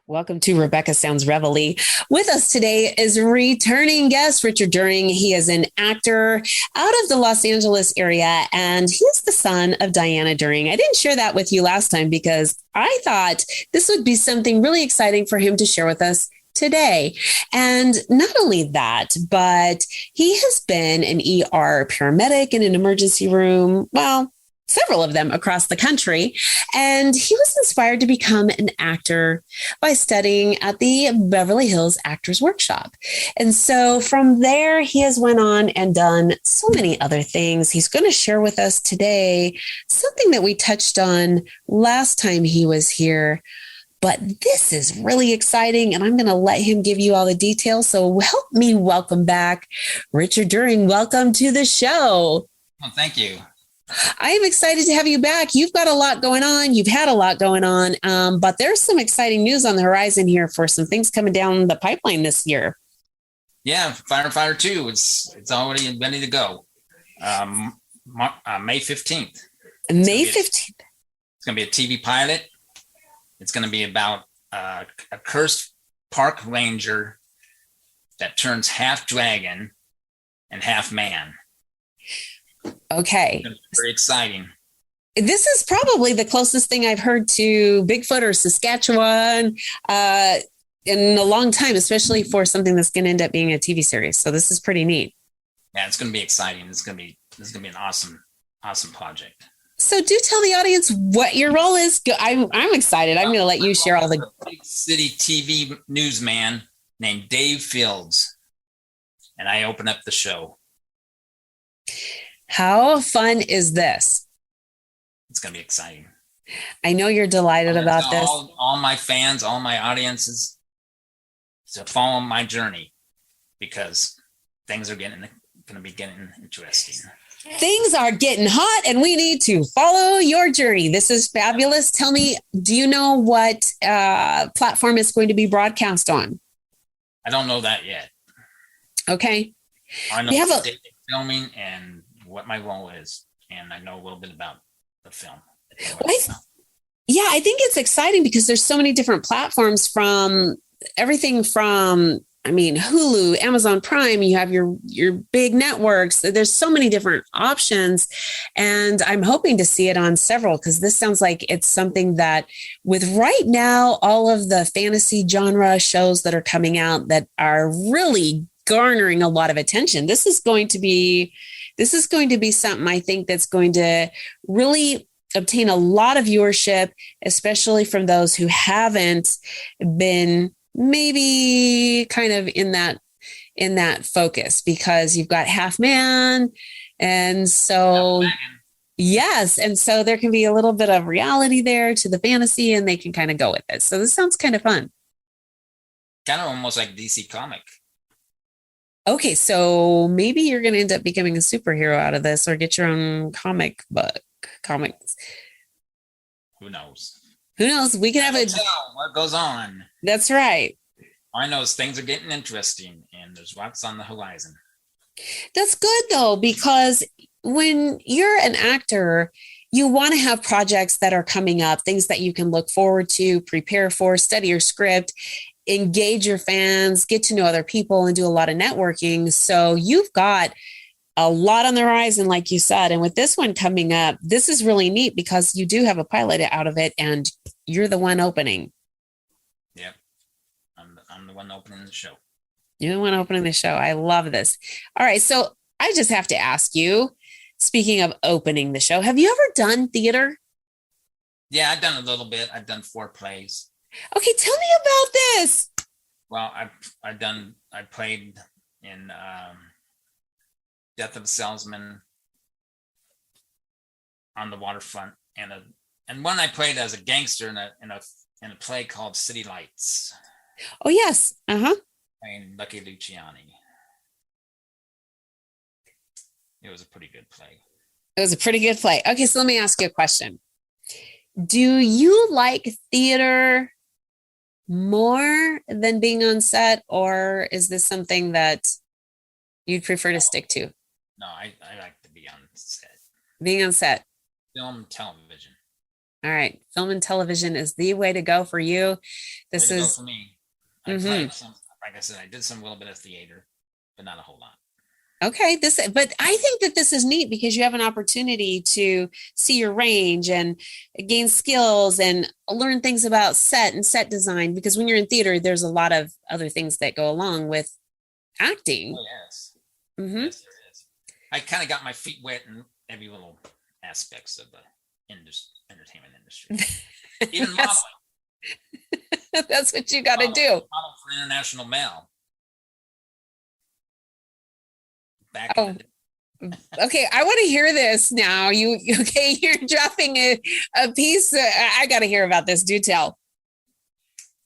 Welcome to Rebecca Sounds Reveille. With us today is returning guest Richard During. He is an actor out of the Los Angeles area, and he is the son of Diana During. I didn't share that with you last time because I thought this would be something really exciting for him to share with us today. And not only that, but he has been an ER paramedic in an emergency room. Well, several of them across the country. And he was inspired to become an actor by studying at the Beverly Hills Actors Workshop. And so from there, he has went on and done so many other things. He's going to share with us today something that we touched on last time he was here. But this is really exciting, and I'm going to let him give you all the details. So help me welcome back Richard During. Welcome to the show. Well, thank you. I am excited to have you back. You've got a lot going on. You've had a lot going on, but there's some exciting news on the horizon here for some things coming down the pipeline this year. Yeah, Firefighter II. It's already ready to go. May 15th. May 15th. It's going to be a TV pilot. It's going to be about a cursed park ranger that turns half dragon and half man. Okay. Very exciting. This is probably the closest thing I've heard to Bigfoot or Saskatchewan in a long time, especially for something that's going to end up being a TV series. So this is pretty neat. Yeah, it's going to be exciting. This is going to be an awesome project. So do tell the audience what your role is. I'm excited. I'm going to let you share all the big city TV newsman named Dave Fields, and I open up the show. How fun is this? It's going to be exciting. I know you're delighted about this. All my fans, all my audiences to follow my journey because things are going to be getting interesting. Things are getting hot and we need to follow your journey. This is fabulous. Tell me, do you know what platform it's going to be broadcast on? I don't know that yet. Okay. I know filming and what my role is, and I know a little bit about the film. I think it's exciting because there's so many different platforms from everything from, Hulu, Amazon Prime, you have your big networks. There's so many different options, and I'm hoping to see it on several because this sounds like it's something that with right now, all of the fantasy genre shows that are coming out that are really garnering a lot of attention. This is going to be something I think that's going to really obtain a lot of viewership, especially from those who haven't been maybe kind of in that focus, because you've got half man. And so, yes. And so there can be a little bit of reality there to the fantasy, and they can kind of go with it. So this sounds kind of fun. Kind of almost like DC comic. Okay, so maybe you're going to end up becoming a superhero out of this, or get your own comics. Who knows? We can have what goes on. That's right. All I know is things are getting interesting, and there's lots on the horizon. That's good though, because when you're an actor, you want to have projects that are coming up, things that you can look forward to, prepare for, study your script, engage your fans, get to know other people, and do a lot of networking. So you've got a lot on the horizon, like you said. And with this one coming up, this is really neat because you do have a pilot out of it, and you're the one opening. Yep. I'm the one opening the show. You're the one opening the show. I love this. All right. So I just have to ask you, speaking of opening the show, have you ever done theater? Yeah, I've done a little bit. I've done 4 plays. Okay, tell me about this. Well, I played in Death of a Salesman, On the Waterfront, and one I played as a gangster in a play called City Lights. Oh yes, Playing Lucky Luciani. It was a pretty good play. Okay, so let me ask you a question. Do you like theater more than being on set, or is this something that you'd prefer to stick to? No, I like to be on set. Being on set. Film, television. All right. Film and television is the way to go for you. This Way to go is, for me. I mhm. played some, like I said, I did some little bit of theater, but not a whole lot. Okay, but I think that this is neat because you have an opportunity to see your range and gain skills and learn things about set and set design. Because when you're in theater, there's a lot of other things that go along with acting. Oh, yes. Hmm. Yes, there is. I kind of got my feet wet in every little aspects of the entertainment industry. Even modeling. That's what you got to do. Model for International Mail. Back in the Oh, okay. I want to hear this now. Okay? You're dropping a piece. I got to hear about this. Do tell.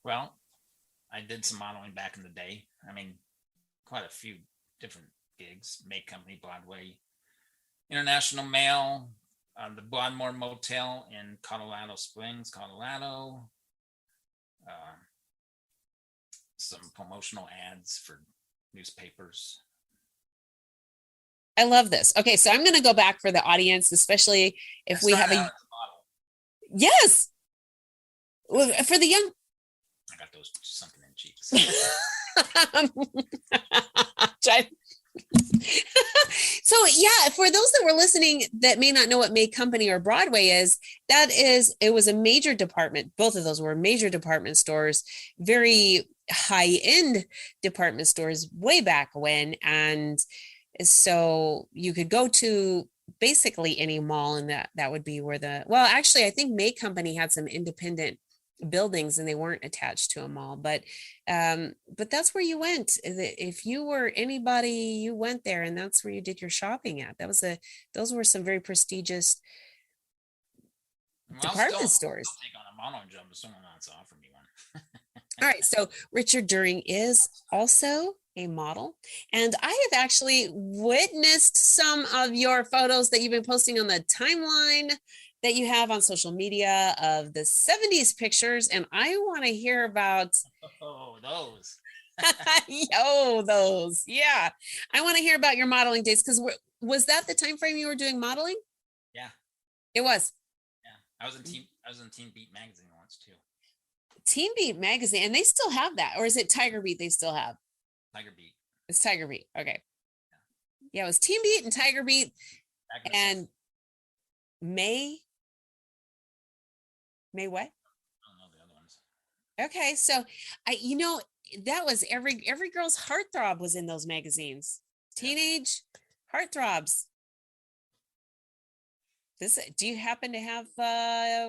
Well, I did some modeling back in the day. I mean, quite a few different gigs. Make Company, Broadway, International Mail, the Broadmoor Motel in Colorado Springs, Colorado. Some promotional ads for newspapers. I love this. Okay, so I'm going to go back for the audience, especially if we have a yes for the young. I got those sunken in cheeks. So yeah, for those that were listening that may not know what Make Company or Broadway is, it was a major department. Both of those were major department stores, very high-end department stores way back when. And so you could go to basically any mall, and that would be where actually I think Make Company had some independent buildings and they weren't attached to a mall, but that's where you went. If you were anybody, you went there, and that's where you did your shopping at. Those were some very prestigious department stores. I'll take on a modeling job if someone wants to offer me one. All right, so Richard During is also a model, and I have actually witnessed some of your photos that you've been posting on the timeline that you have on social media of the 70s pictures, and I want to hear about those. those. Yeah, I want to hear about your modeling days, because was that the time frame you were doing modeling? Yeah, it was. Yeah, I was in Teen Beat magazine once too. Teen Beat magazine, and they still have that, or is it Tiger Beat? They still have Tiger Beat. It's Tiger Beat. Okay. Yeah, it was Teen Beat and Tiger Beat, and May what? I don't know the other ones. Okay, so that was every girl's heartthrob was in those magazines. Teenage heartthrobs. Do you happen to have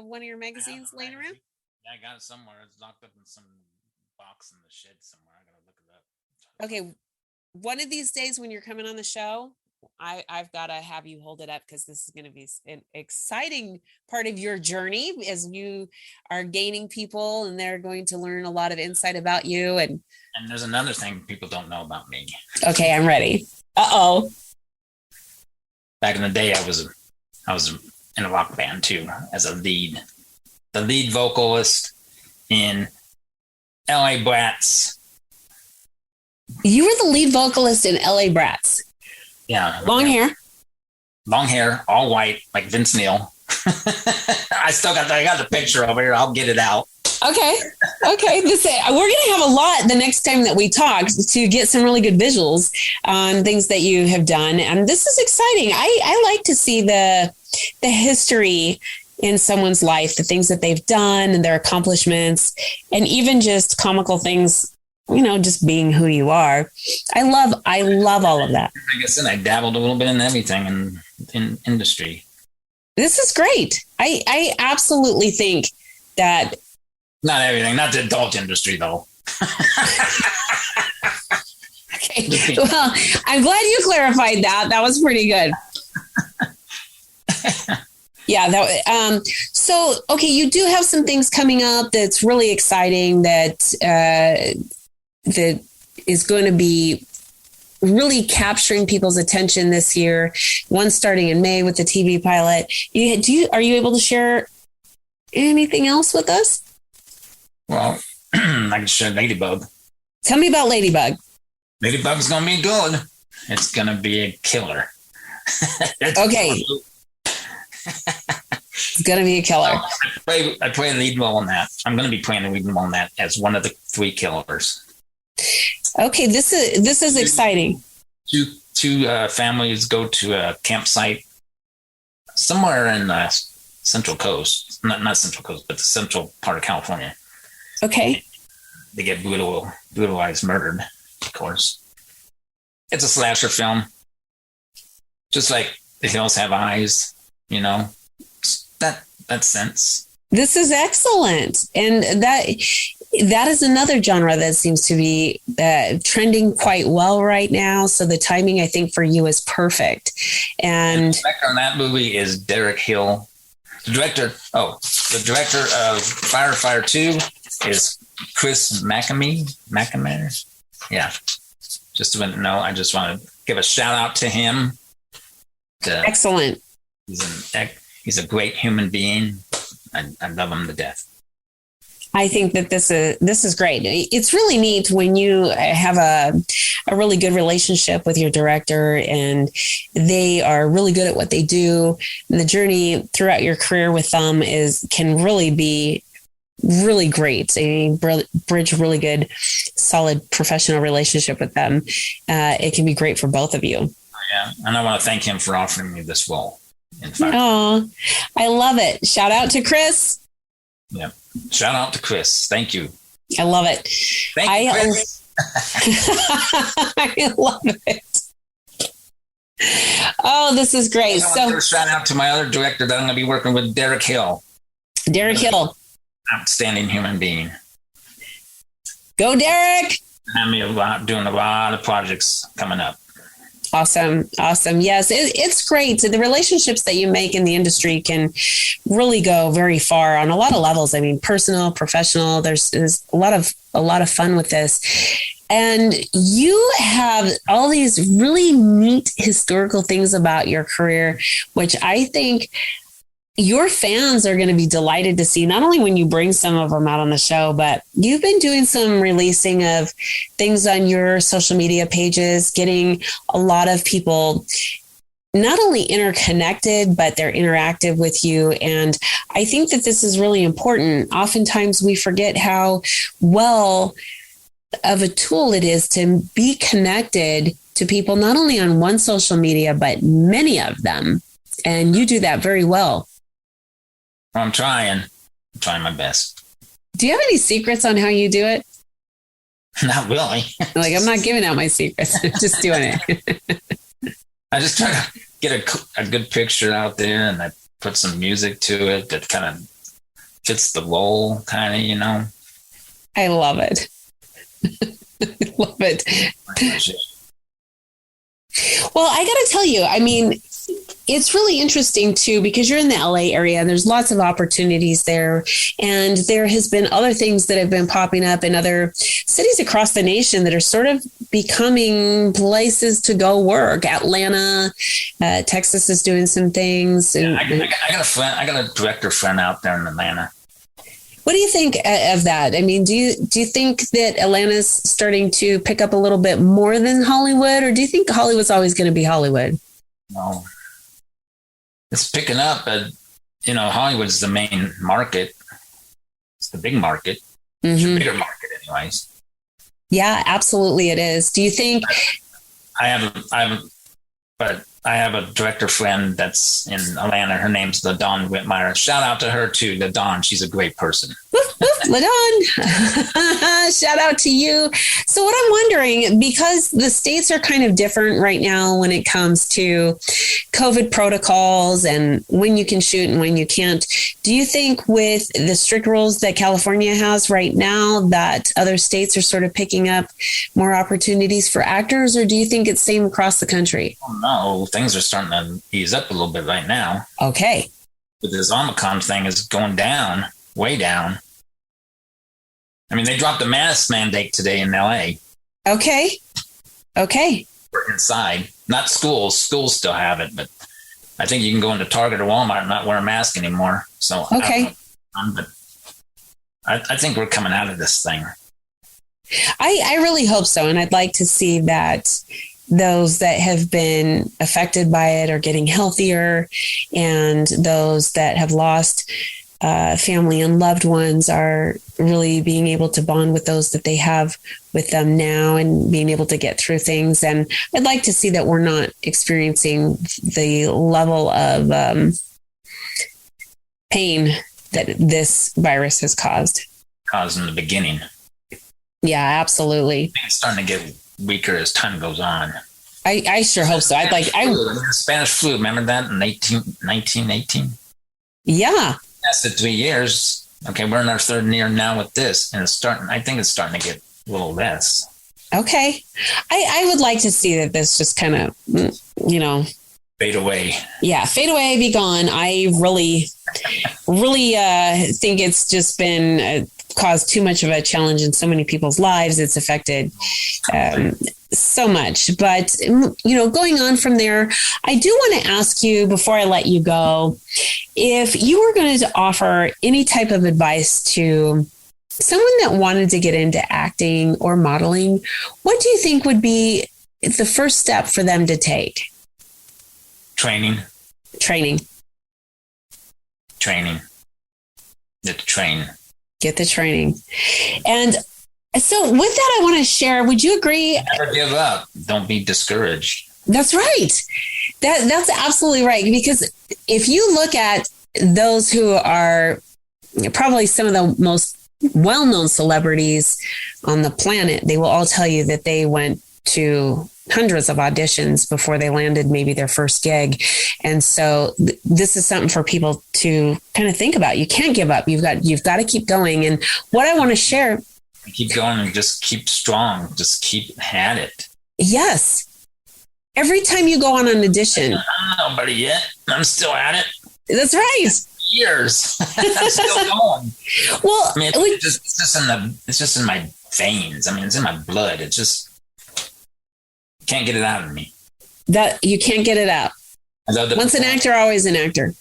one of your magazines laying around? Yeah, I got it somewhere. It's locked up in some box in the shed somewhere. I gotta look it up. Okay, one of these days when you're coming on the show, I've got to have you hold it up, because this is going to be an exciting part of your journey as you are gaining people, and they're going to learn a lot of insight about you. And there's another thing people don't know about me. Okay, I'm ready. Uh-oh. Back in the day, I was in a rock band too, as the lead vocalist in LA Brats. You were the lead vocalist in LA Brats. Yeah. Long hair, all white, like Vince Neil. I got the picture over here. I'll get it out. Okay. We're going to have a lot the next time that we talk to get some really good visuals on things that you have done. And this is exciting. I like to see the history in someone's life, the things that they've done and their accomplishments, and even just comical things, just being who you are. I love all of that. Like I said, I dabbled a little bit in everything in industry. This is great. I absolutely think that. Not everything, not the adult industry though. Okay. Well, I'm glad you clarified that. That was pretty good. Yeah. So, okay, you do have some things coming up that's really exciting that is going to be really capturing people's attention this year. One starting in May with the TV pilot. Are you able to share anything else with us? Well, I can share Ladybug. Tell me about Ladybug. Ladybug's going to be good. It's going to be a killer. Okay. It's going to be a killer. I play a lead role in that. I'm going to be playing a lead role in that as one of the 3 killers. Okay, this is exciting. Two families go to a campsite somewhere in the Central Coast, not Central Coast, but the central part of California. Okay. They get brutalized, murdered, of course. It's a slasher film. Just like The Hills Have Eyes, you know, that sense. This is excellent. And that is another genre that seems to be trending quite well right now. So the timing, I think, for you is perfect. And the director on that movie is Derek Hill. The director of Firefighter II is Chris McNamara. Yeah. Just to know, I just want to give a shout out to him. Excellent. He's a great human being. I love him to death. I think that this is great. It's really neat when you have a really good relationship with your director and they are really good at what they do. And the journey throughout your career with them can really be really great. Bridge a really good, solid professional relationship with them. It can be great for both of you. Yeah, and I want to thank him for offering me this role. Oh, I love it. Shout out to Chris. Yeah. Shout out to Chris. Thank you. I love it. Thank you, Chris. I love it. Oh, this is great. So shout out to my other director that I'm going to be working with, Derek Hill. Derek Hill. Outstanding human being. Go, Derek. Doing a lot of projects coming up. Awesome. Yes, it's great. The relationships that you make in the industry can really go very far on a lot of levels. I mean, personal, professional, there's a lot of fun with this. And you have all these really neat historical things about your career, which I think your fans are going to be delighted to see, not only when you bring some of them out on the show, but you've been doing some releasing of things on your social media pages, getting a lot of people not only interconnected, but they're interactive with you. And I think that this is really important. Oftentimes we forget how well of a tool it is to be connected to people, not only on one social media, but many of them. And you do that very well. I'm trying my best. Do you have any secrets on how you do it? Not really. Like, I'm not giving out my secrets. I'm just doing it. I just try to get a good picture out there and I put some music to it that kind of fits the role, kind of, you know. I love it. I love it. Well, I got to tell you, I mean, it's really interesting too, because you're in the LA area and there's lots of opportunities there. And there has been other things that have been popping up in other cities across the nation that are sort of becoming places to go work. Atlanta, Texas is doing some things. And, yeah, I got a director friend out there in Atlanta. What do you think of that? I mean, do you think that Atlanta's starting to pick up a little bit more than Hollywood, or do you think Hollywood's always going to be Hollywood? No. It's picking up, but Hollywood's the main market. It's the big market. It's a bigger market, anyways. Yeah, absolutely, it is. Do you think? I have a director friend that's in Atlanta. Her name's LaDawn Whitmire. Shout out to her too, LaDawn. She's a great person. LaDawn, shout out to you. So what I'm wondering, because the states are kind of different right now when it comes to COVID protocols and when you can shoot and when you can't, do you think with the strict rules that California has right now that other states are sort of picking up more opportunities for actors, or do you think it's same across the country? Oh, no, things are starting to ease up a little bit right now. Okay. But this Omicron thing is going down, way down. I mean, they dropped a mask mandate today in LA. Okay. We're inside. Not schools. Schools still have it, but I think you can go into Target or Walmart and not wear a mask anymore. So okay. But I think we're coming out of this thing. I really hope so. And I'd like to see that those that have been affected by it are getting healthier, and those that have lost family and loved ones are really being able to bond with those that they have with them now and being able to get through things. And I'd like to see that we're not experiencing the level of pain that this virus has caused in the beginning. Yeah, absolutely. It's starting to get weaker as time goes on. I sure hope so. The Spanish flu, remember that in 1918? Yeah. Lasted 3 years. Okay, we're in our third year now with this, and I think it's starting to get a little less. Okay. I would like to see that this just kind of, fade away. Yeah, fade away, be gone. I really think it's just been caused too much of a challenge in so many people's lives. It's affected so much. But, going on from there, I do want to ask you, before I let you go, if you were going to offer any type of advice to someone that wanted to get into acting or modeling, what do you think would be the first step for them to take? Training. Get the training. And so with that, I want to share, would you agree? Never give up. Don't be discouraged. That's right. That's absolutely right. Because if you look at those who are probably some of the most well-known celebrities on the planet, they will all tell you that they went to hundreds of auditions before they landed maybe their first gig. And so this is something for people to kind of think about. You can't give up. You've got to keep going. And what I want to share. Keep going and just keep strong. Just keep at it. Yes. Every time you go on an audition. I'm nobody yet. I'm still at it. That's right. Years. I'm still going. Well, it's just in my veins. I mean, it's in my blood. It's just, can't get it out of me. That you can't get it out. Once an actor, always an actor.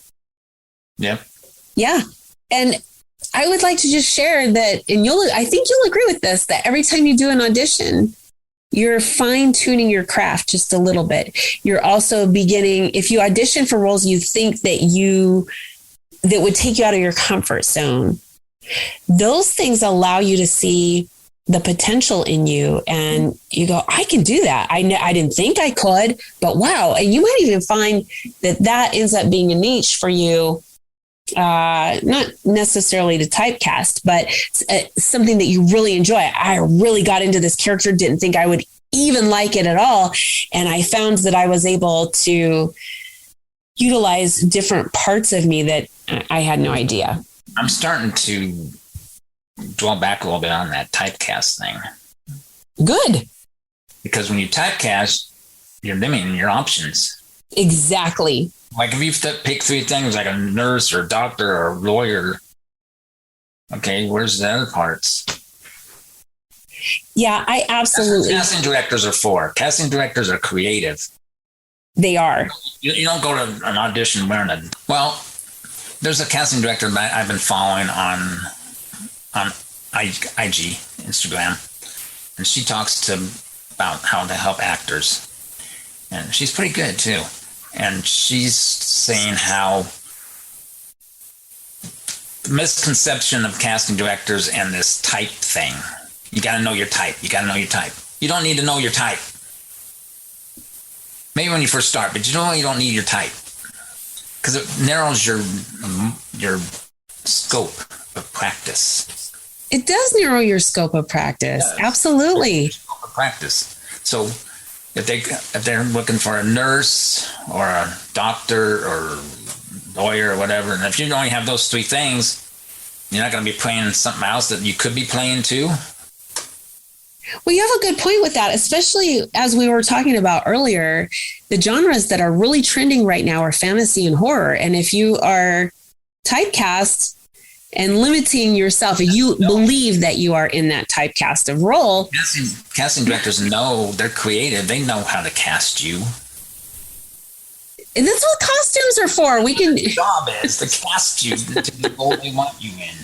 Yep. Yeah. And I would like to just share that, and I think you'll agree with this, that every time you do an audition, you're fine tuning your craft just a little bit. You're also beginning, if you audition for roles you think that would take you out of your comfort zone, those things allow you to see the potential in you, and you go, I can do that. I didn't think I could, but wow. And you might even find that ends up being a niche for you, not necessarily to typecast, but something that you really enjoy. I really got into this character, didn't think I would even like it at all. And I found that I was able to utilize different parts of me that I had no idea. I'm starting to dwell back a little bit on that typecast thing. Good. Because when you typecast, you're limiting your options. Exactly. Like if you pick three things, like a nurse or a doctor or a lawyer, okay, where's the other parts? Yeah, I absolutely. Casting directors are for. Casting directors are creative. They are. You don't go to an audition wearing there's a casting director that I've been following on IG, Instagram, and she talks about how to help actors, and she's pretty good too. And she's saying how the misconception of casting directors and this type thing. You got to know your type. You don't need to know your type. Maybe when you first start, but you don't need your type, because it narrows your scope of practice. It does narrow your scope of practice. Yeah, absolutely. Scope of practice. So if they're looking for a nurse or a doctor or lawyer or whatever, and if you only have those three things, you're not going to be playing something else that you could be playing too. Well, you have a good point with that, especially as we were talking about earlier. The genres that are really trending right now are fantasy and horror. And if you are typecast and limiting yourself, if you believe that you are in that typecast of role. Casting directors know, they're creative. They know how to cast you. And that's what costumes are for. The job is to cast you to the role they want you in.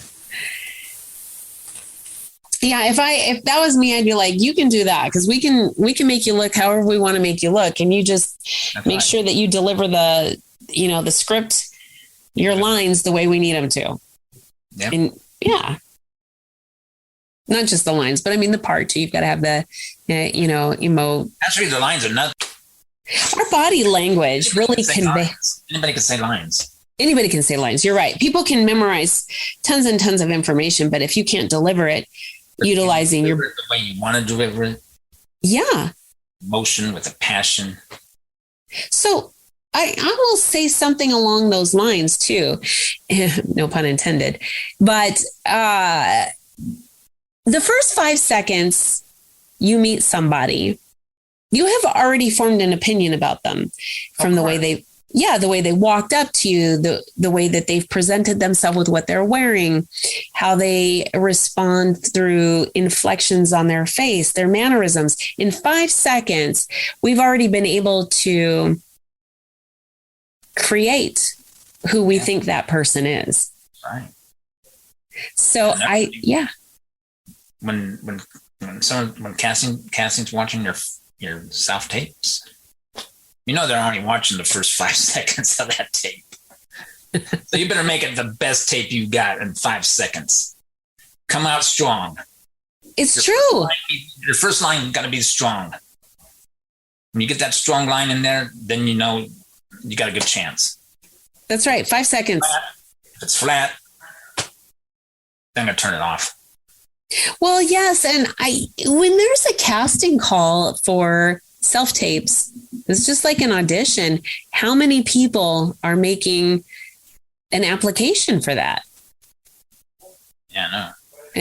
Yeah, if that was me, I'd be like, you can do that because we can make you look however we want to make you look, and you just make sure that you deliver the script, your lines the way we need them to. Yeah. And not just the lines, but I mean the part too. You've got to have the emote. Actually, the lines are not. Our body language really conveys. Anybody can say lines. Anybody can say lines. You're right. People can memorize tons and tons of information, but if you can't deliver it, utilizing your the way you want to deliver it. Yeah. Emotion with a passion. So I will say something along those lines too. No pun intended. But the first 5 seconds you meet somebody, you have already formed an opinion about them from the way they walked up to you, the way that they've presented themselves with what they're wearing, how they respond through inflections on their face, their mannerisms. In 5 seconds, we've already been able to create who we think that person is. Right. So when casting's watching your self tapes, they're only watching the first 5 seconds of that tape. So you better make it the best tape you got in 5 seconds. Come out strong. It's true. Your first line got to be strong. When you get that strong line in there, then you got a good chance. That's right. 5 seconds. If it's flat, then I'm going to turn it off. Well, yes. And when there's a casting call for self-tapes, it's just like an audition. How many people are making an application for that? Yeah, no.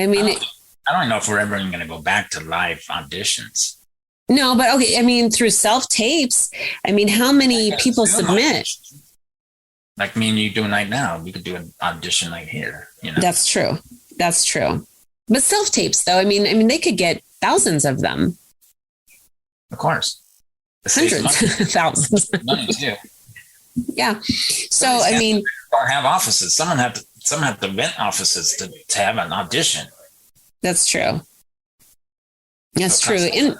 I mean, I don't know if we're ever going to go back to live auditions. No, but okay. I mean, through self-tapes, how many people submit? Like me and you doing right now, we could do an audition right here. That's true. But self-tapes, though, they could get thousands of them. Of course. Hundreds, thousands. Money too. Yeah. So, or have offices. Someone have to rent offices to have an audition. That's true. That's true. It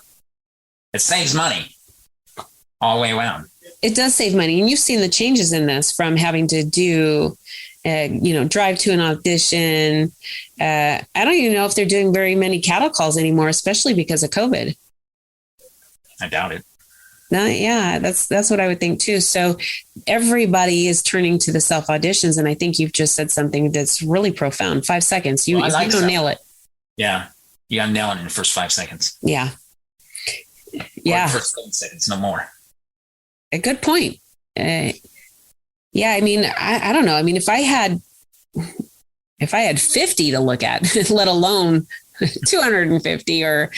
saves money all the way around. It does save money. And you've seen the changes in this from having to do, drive to an audition. I don't even know if they're doing very many cattle calls anymore, especially because of COVID. I doubt it. No, yeah, that's what I would think too. So everybody is turning to the self auditions. And I think you've just said something that's really profound. 5 seconds. You don't nail it. Yeah. You got to nail it in the first 5 seconds. Yeah. Yeah. Or the first 7 seconds, no more. A good point. I don't know. If I had 50 to look at, let alone 250 or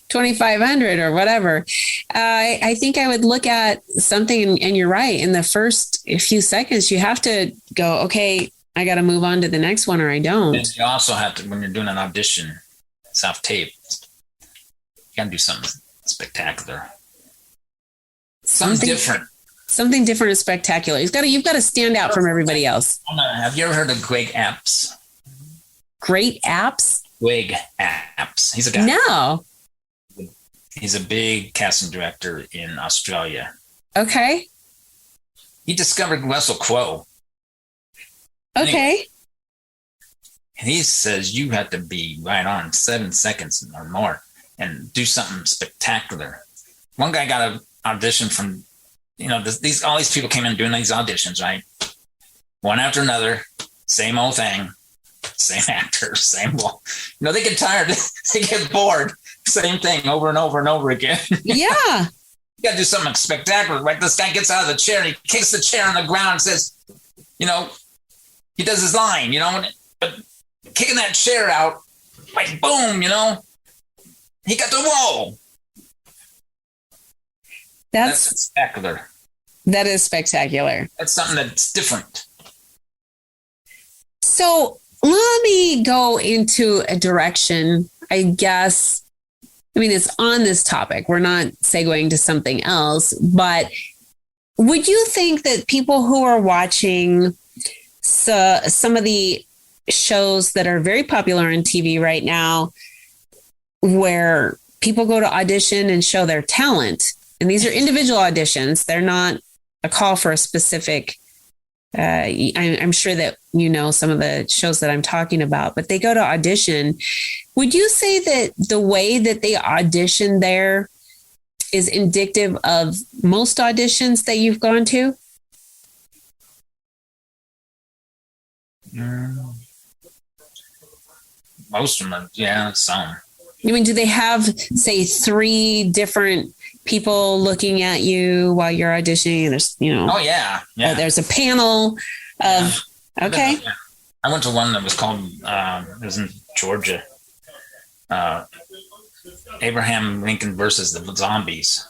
2,500 or whatever, I think I would look at something, and you're right. In the first few seconds, you have to go, okay, I got to move on to the next one, or I don't. And you also have to, when you're doing an audition, self-tape, you got to do something spectacular. Something different. Something different and spectacular. You've got to stand out from everybody else. Have you ever heard of Greg Apps? Great Apps? Greg Apps. He's a guy. No. He's a big casting director in Australia. Okay. He discovered Russell Crowe. Okay. Anyway, and he says you have to be right on 7 seconds or more and do something spectacular. One guy got an audition from, all these people came in doing these auditions, right? One after another, same old thing, same actor, same role. They get tired. They get bored. Same thing over and over and over again. Yeah. You got to do something spectacular. Right? This guy gets out of the chair and he kicks the chair on the ground and says, he does his line, but kicking that chair out, like boom, he got the role. That's spectacular. That is spectacular. That's something that's different. So let me go into a direction, I guess. It's on this topic. We're not segueing to something else, but would you think that people who are watching some of the shows that are very popular on TV right now, where people go to audition and show their talent. And these are individual auditions. They're not a call for a specific, I'm sure that you know some of the shows that I'm talking about, but they go to audition. Would you say that the way that they audition there is indicative of most auditions that you've gone to? Most of them, yeah, some. I mean, do they have, say, 3 different people looking at you while you're auditioning? There's, Oh yeah. There's a panel of. Yeah. Okay. I went to one that was called. It was in Georgia. Abraham Lincoln versus the Zombies.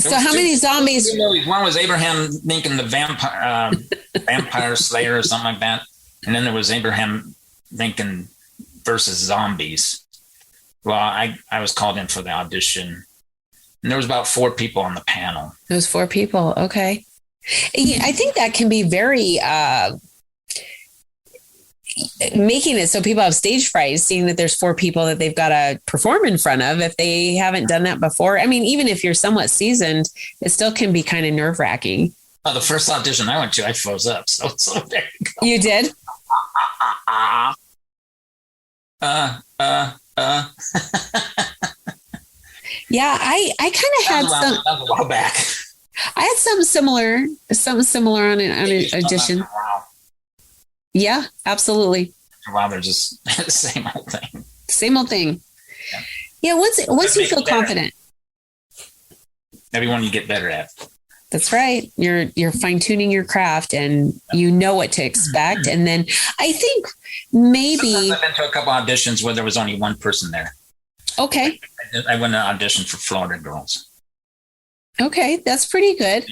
So how many zombies? One was Abraham Lincoln, the vampire slayer or something like that. And then there was Abraham Lincoln versus zombies. Well, I was called in for the audition. And there was about 4 people on the panel. There was 4 people. Okay. I think that can be very making it so people have stage fright, seeing that there's 4 people that they've got to perform in front of if they haven't done that before. I mean, even if you're somewhat seasoned, it still can be kind of nerve-wracking. Oh, the first audition I went to, I froze up. So there you go. You did? Yeah, I kind of had some. That was a while back. I had something similar on an audition. Wow. Yeah, absolutely. Wow, they're just the same old thing. Same old thing. Yeah, once you feel confident. Every one you get better at. That's right. You're fine-tuning your craft and you know what to expect. And then I think maybe sometimes I've been to a couple auditions where there was only one person there. Okay. I went to audition for Florida Girls. Okay, that's pretty good.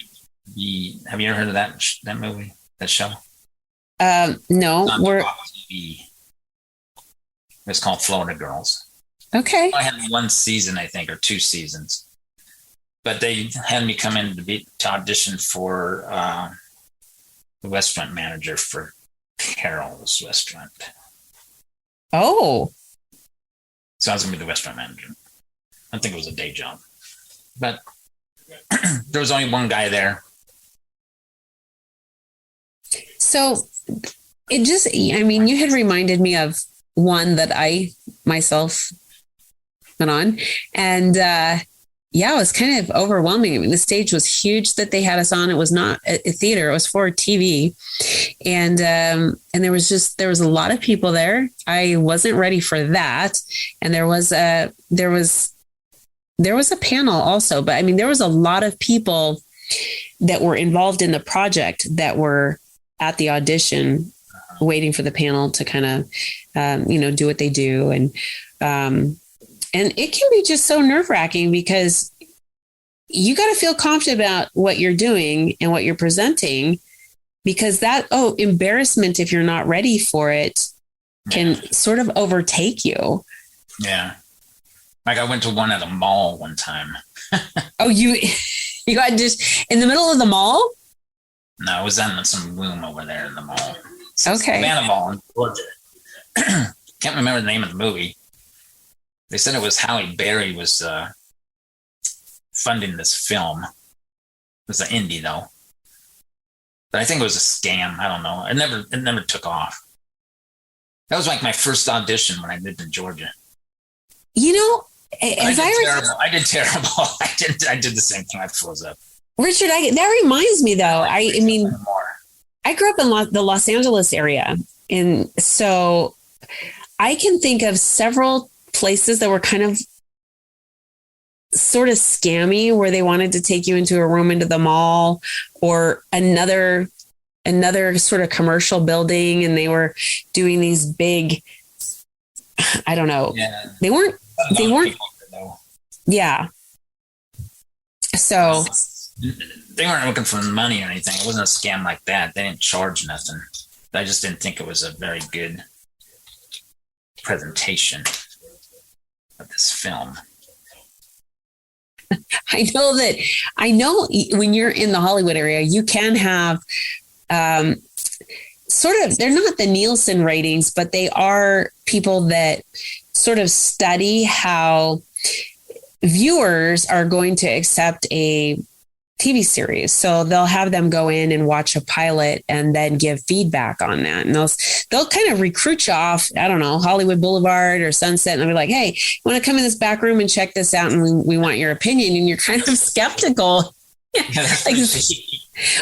Have you ever heard of that movie, that show? No. It's called Florida Girls. Okay. I had 1 season, I think, or 2 seasons. But they had me come in to audition for the restaurant manager for Carol's restaurant. Oh. So I was going to be the restaurant manager. I think it was a day job. But there was only one guy there. So you had reminded me of one that I myself went on. And it was kind of overwhelming. I mean, the stage was huge that they had us on. It was not a theater. It was for TV. And there was a lot of people there. I wasn't ready for that. And there was a panel also, but I mean, there was a lot of people that were involved in the project that were at the audition waiting for the panel to kind of, do what they do. And it can be just so nerve-wracking because you got to feel confident about what you're doing and what you're presenting, because embarrassment, if you're not ready for it, can sort of overtake you. Yeah. Like I went to one at a mall one time. Oh, you got just in the middle of the mall? No, it was in some room over there in the mall. Okay. Savannah Mall in Georgia. Can't remember the name of the movie. They said it was Halle Berry was funding this film. It was an indie though. But I think it was a scam. I don't know. It never took off. That was like my first audition when I lived in Georgia. I did terrible. I did the same thing. I froze up. Richard, that reminds me though. I grew up in the Los Angeles area. And so I can think of several places that were kind of sort of scammy, where they wanted to take you into a room into the mall or another sort of commercial building. And they were doing these big, I don't know. Yeah. They weren't. Yeah. So they weren't looking for money or anything. It wasn't a scam like that. They didn't charge nothing. I just didn't think it was a very good presentation of this film. I know when you're in the Hollywood area, you can have, they're not the Nielsen ratings, but they are people that sort of study how viewers are going to accept a TV series. So they'll have them go in and watch a pilot and then give feedback on that. And they'll kind of recruit you off, I don't know, Hollywood Boulevard or Sunset. And they'll be like, hey, you want to come in this back room and check this out? And we want your opinion. And you're kind of skeptical. Like,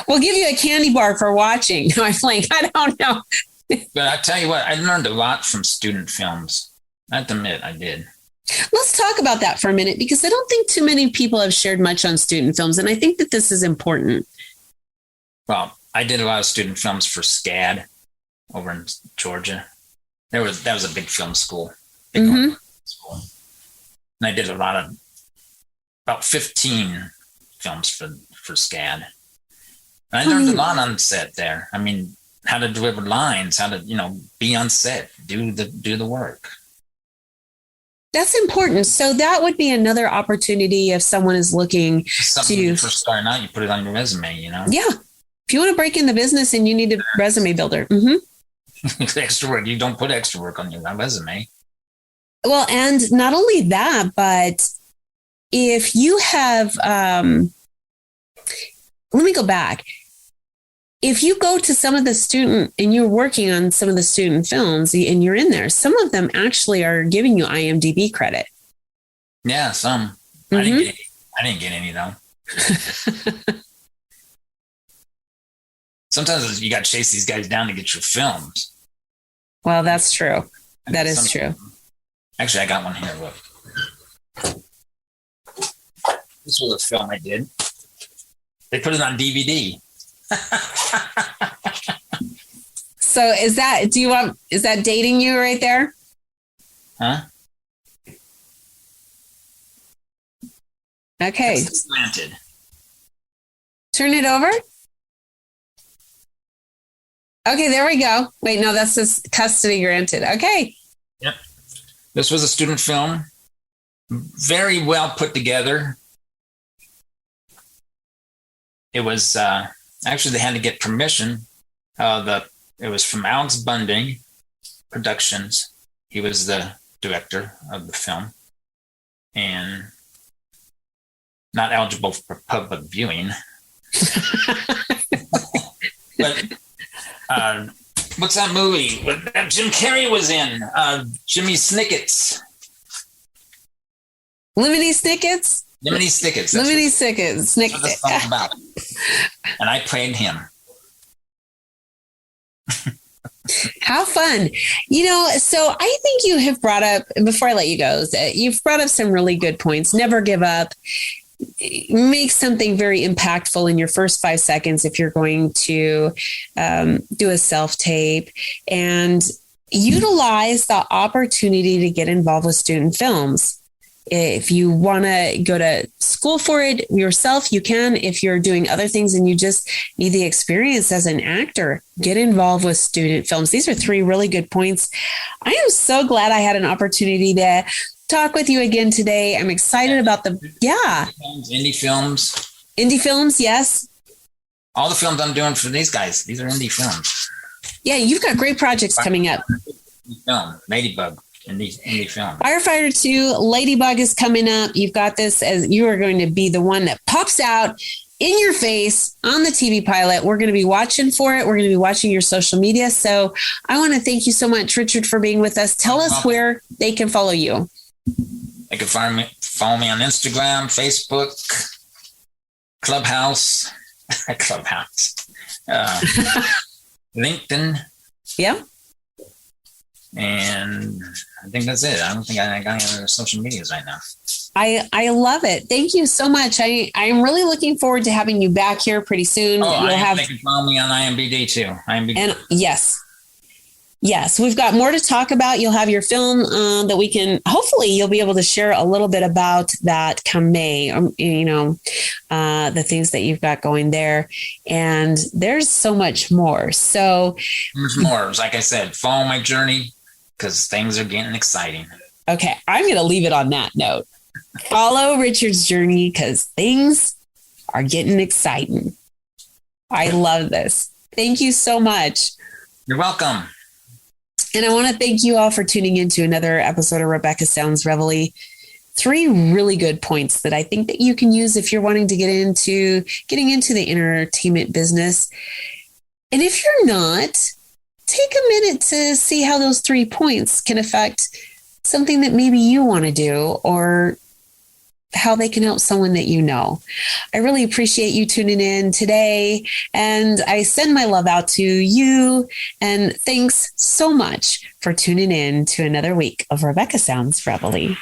we'll give you a candy bar for watching. I'm like, I don't know. But I tell you what, I learned a lot from student films. I have to admit, I did. Let's talk about that for a minute, because I don't think too many people have shared much on student films. And I think that this is important. Well, I did a lot of student films for SCAD over in Georgia. That was a big film school. School. And I did about 15 films for SCAD. And I learned a lot on set there. I mean, how to deliver lines, how to, be on set, do the work. That's important. So that would be another opportunity if someone is looking Something when you first starting out, you put it on your resume, Yeah. If you want to break in the business and you need a resume builder. Extra work. You don't put extra work on your resume. Well, and not only that, but if you have, let me go back. If you go to some of the student and you're working on some of the student films and you're in there, some of them actually are giving you IMDb credit. Yeah, some. I didn't get any though. Sometimes you got to chase these guys down to get your films. Well, that's true. That is true. Actually, I got one here. Look. This was a film I did. They put it on DVD. So is that dating you right there? Huh? Okay. Slanted. Turn it over. Okay, there we go. Wait, no, that's just custody granted. Okay. Yep. This was a student film. Very well put together. It was actually they had to get permission. It was from Alex Bundy Productions. He was the director of the film, and not eligible for public viewing. But what's that movie that Jim Carrey was in? Jimmy Snickets. Lemony Snickets? Lemony Snickets. Lemony Snickets. That's what the song's about. And I played him. How fun. So I think you have brought up, before I let you go, you've brought up some really good points. Never give up. Make something very impactful in your first 5 seconds if you're going to do a self-tape, and utilize the opportunity to get involved with student films. If you want to go to school for it yourself, you can. If you're doing other things and you just need the experience as an actor, get involved with student films. These are 3 really good points. I am so glad I had an opportunity to talk with you again today. I'm excited about indie films. Indie films, yes. All the films I'm doing for these guys, these are indie films. Yeah, you've got great projects coming up. Film, Ladybug. Indie film. Firefighter 2, Ladybug is coming up. You've got this as you are going to be the one that pops out in your face on the TV pilot. We're going to be watching for it. We're going to be watching your social media. So I want to thank you so much, Richard, for being with us. Tell us where they can follow you. They can follow me on Instagram, Facebook, Clubhouse, LinkedIn. Yeah. And I think that's it. I don't think I got any other social medias right now. I love it. Thank you so much. I'm really looking forward to having you back here pretty soon. They can follow me on IMDb too. And yes, we've got more to talk about. You'll have your film that we can, hopefully you'll be able to share a little bit about that come May, the things that you've got going there. And there's so much more. So there's more. Like I said, follow my journey because things are getting exciting. Okay. I'm going to leave it on that note. Follow Richard's journey because things are getting exciting. I love this. Thank you so much. You're welcome. And I want to thank you all for tuning into another episode of Rebecca Sounds Reveille. 3 really good points that I think that you can use if you're wanting to getting into the entertainment business. And if you're not, take a minute to see how those 3 points can affect something that maybe you want to do, or how they can help someone that you know. I really appreciate you tuning in today, and I send my love out to you, and thanks so much for tuning in to another week of Rebecca Sounds Reveille.